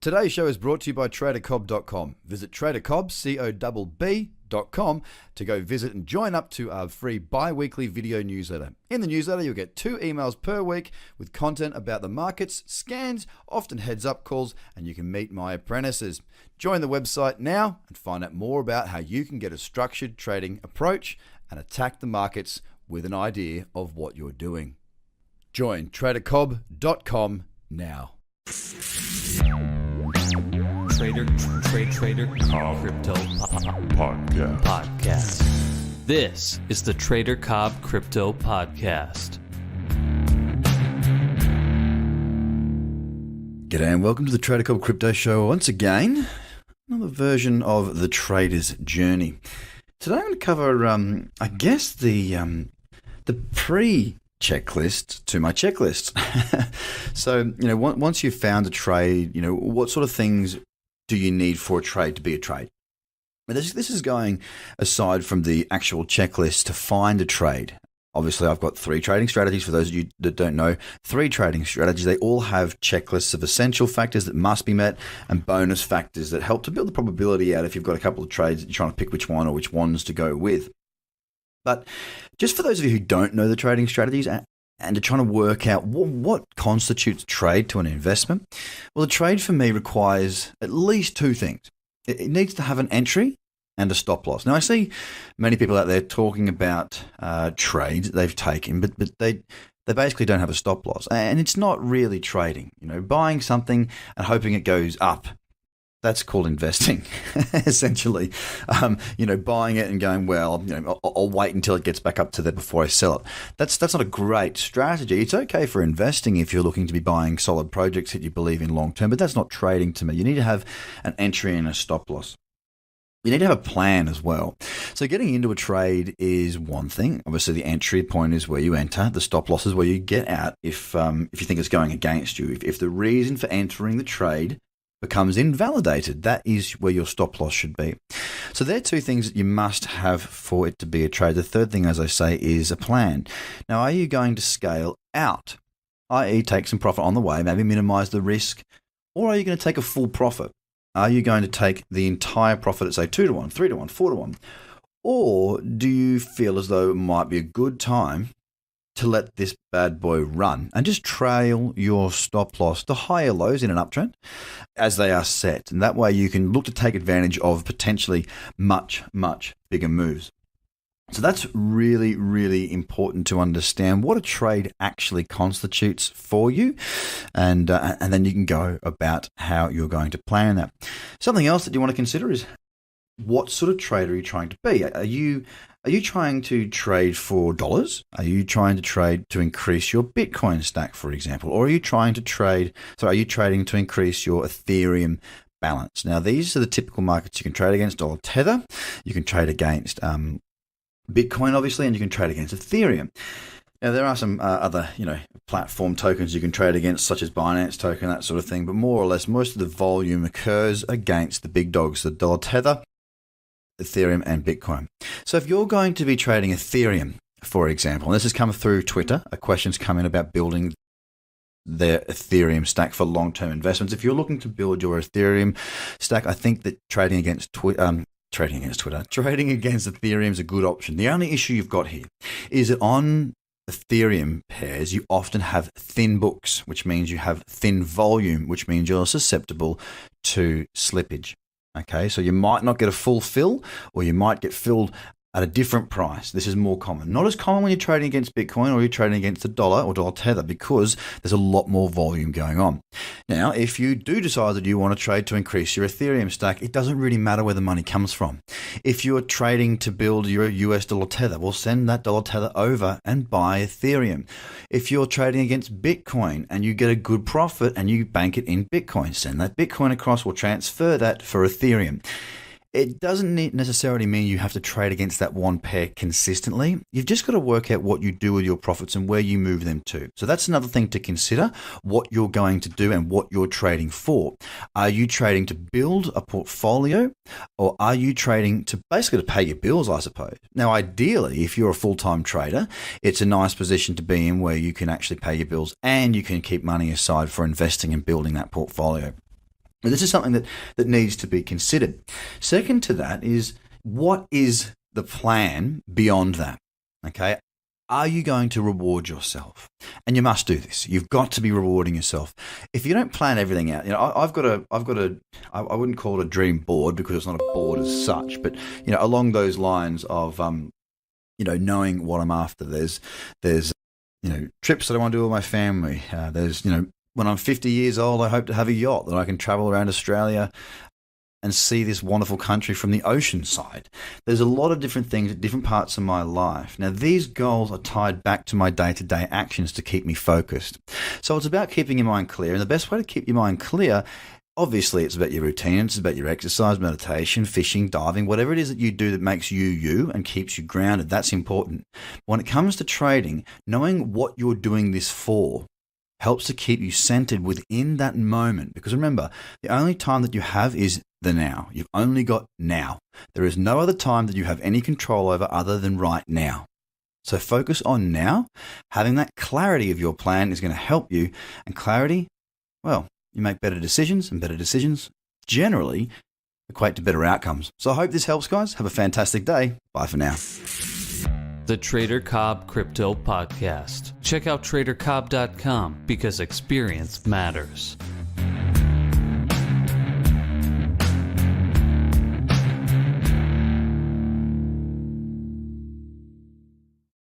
Today's show is brought to you by TraderCobb.com. Visit TraderCobb.com to go visit and join up to our free bi-weekly video newsletter. In the newsletter, you'll get 2 emails per week with content about the markets, scans, often heads-up calls, and you can meet my apprentices. Join the website now and find out more about how you can get a structured trading approach and attack the markets with an idea of what you're doing. Join TraderCobb.com now. Trader Cobb Crypto Podcast. This is the Trader Cobb Crypto Podcast. G'day and welcome to the Trader Cobb Crypto Show once again. Another version of the trader's journey. Today I'm going to cover, the pre-checklist to my checklist. So, once you've found a trade, what sort of things do you need for a trade to be a trade? But this is going aside from the actual checklist to find a trade. Obviously, I've got 3 trading strategies. For those of you that don't know, 3 trading strategies. They all have checklists of essential factors that must be met and bonus factors that help to build the probability out if you've got a couple of trades that you're trying to pick which one or which ones to go with. But just for those of you who don't know the trading strategies and are trying to work out what constitutes trade to an investment, well, the trade for me requires at least 2 things. It needs to have an entry and a stop loss. Now, I see many people out there talking about trades that they've taken, but they basically don't have a stop loss. And it's not really trading. Buying something and hoping it goes up. That's called investing, essentially. Buying it and going, I'll wait until it gets back up to there before I sell it. That's not a great strategy. It's okay for investing if you're looking to be buying solid projects that you believe in long term, but that's not trading to me. You need to have an entry and a stop loss. You need to have a plan as well. So getting into a trade is one thing. Obviously, the entry point is where you enter. The stop loss is where you get out if you think it's going against you. If the reason for entering the trade becomes invalidated, that is where your stop loss should be. So there are 2 things that you must have for it to be a trade. The third thing, as I say, is a plan. Now, are you going to scale out, i.e. take some profit on the way, maybe minimize the risk, or are you going to take a full profit? Are you going to take the entire profit at, say, 2 to 1, 3 to 1, 4 to 1? Or do you feel as though it might be a good time to let this bad boy run and just trail your stop loss to higher lows in an uptrend as they are set? And that way you can look to take advantage of potentially much, much bigger moves. So that's really, really important to understand what a trade actually constitutes for you, and then you can go about how you're going to plan that. Something else that you want to consider is what sort of trader are you trying to be? Are you trying to trade for dollars? Are you trying to trade to increase your Bitcoin stack, for example? Or are you trading to increase your Ethereum balance? Now, these are the typical markets you can trade against: dollar tether. You can trade against Bitcoin, obviously, and you can trade against Ethereum. Now, there are some other, platform tokens you can trade against, such as Binance token, that sort of thing. But more or less, most of the volume occurs against the big dogs, the dollar tether, Ethereum, and Bitcoin. So if you're going to be trading Ethereum, for example, and this has come through Twitter, a question's come in about building their Ethereum stack for long-term investments. If you're looking to build your Ethereum stack, I think that trading against Ethereum is a good option. The only issue you've got here is that on Ethereum pairs, you often have thin books, which means you have thin volume, which means you're susceptible to slippage. Okay, so you might not get a full fill, or you might get filled at a different price. This is more common. Not as common when you're trading against Bitcoin or you're trading against the dollar or dollar tether, because there's a lot more volume going on. Now, if you do decide that you want to trade to increase your Ethereum stack, it doesn't really matter where the money comes from. If you're trading to build your US dollar tether, well, send that dollar tether over and buy Ethereum. If you're trading against Bitcoin and you get a good profit and you bank it in Bitcoin, send that Bitcoin across or transfer that for Ethereum. It doesn't necessarily mean you have to trade against that one pair consistently. You've just got to work out what you do with your profits and where you move them to. So that's another thing to consider, what you're going to do and what you're trading for. Are you trading to build a portfolio, or are you trading to basically to pay your bills, I suppose? Now, ideally, if you're a full-time trader, it's a nice position to be in where you can actually pay your bills and you can keep money aside for investing and building that portfolio. This is something that needs to be considered. Second to that is, what is the plan beyond that? Okay. Are you going to reward yourself? And you must do this. You've got to be rewarding yourself. If you don't plan everything out, I've got a, I wouldn't call it a dream board because it's not a board as such, but, along those lines of, knowing what I'm after. There's, trips that I want to do with my family. There's, when I'm 50 years old, I hope to have a yacht that I can travel around Australia and see this wonderful country from the ocean side. There's a lot of different things at different parts of my life. Now, these goals are tied back to my day-to-day actions to keep me focused. So it's about keeping your mind clear. And the best way to keep your mind clear, obviously, it's about your routine. It's about your exercise, meditation, fishing, diving, whatever it is that you do that makes you you and keeps you grounded. That's important. When it comes to trading, knowing what you're doing this for helps to keep you centered within that moment. Because remember, the only time that you have is the now. You've only got now. There is no other time that you have any control over other than right now. So focus on now. Having that clarity of your plan is going to help you. And clarity, well, you make better decisions, and better decisions generally equate to better outcomes. So I hope this helps, guys. Have a fantastic day. Bye for now. The Trader Cobb Crypto Podcast. Check out tradercobb.com because experience matters.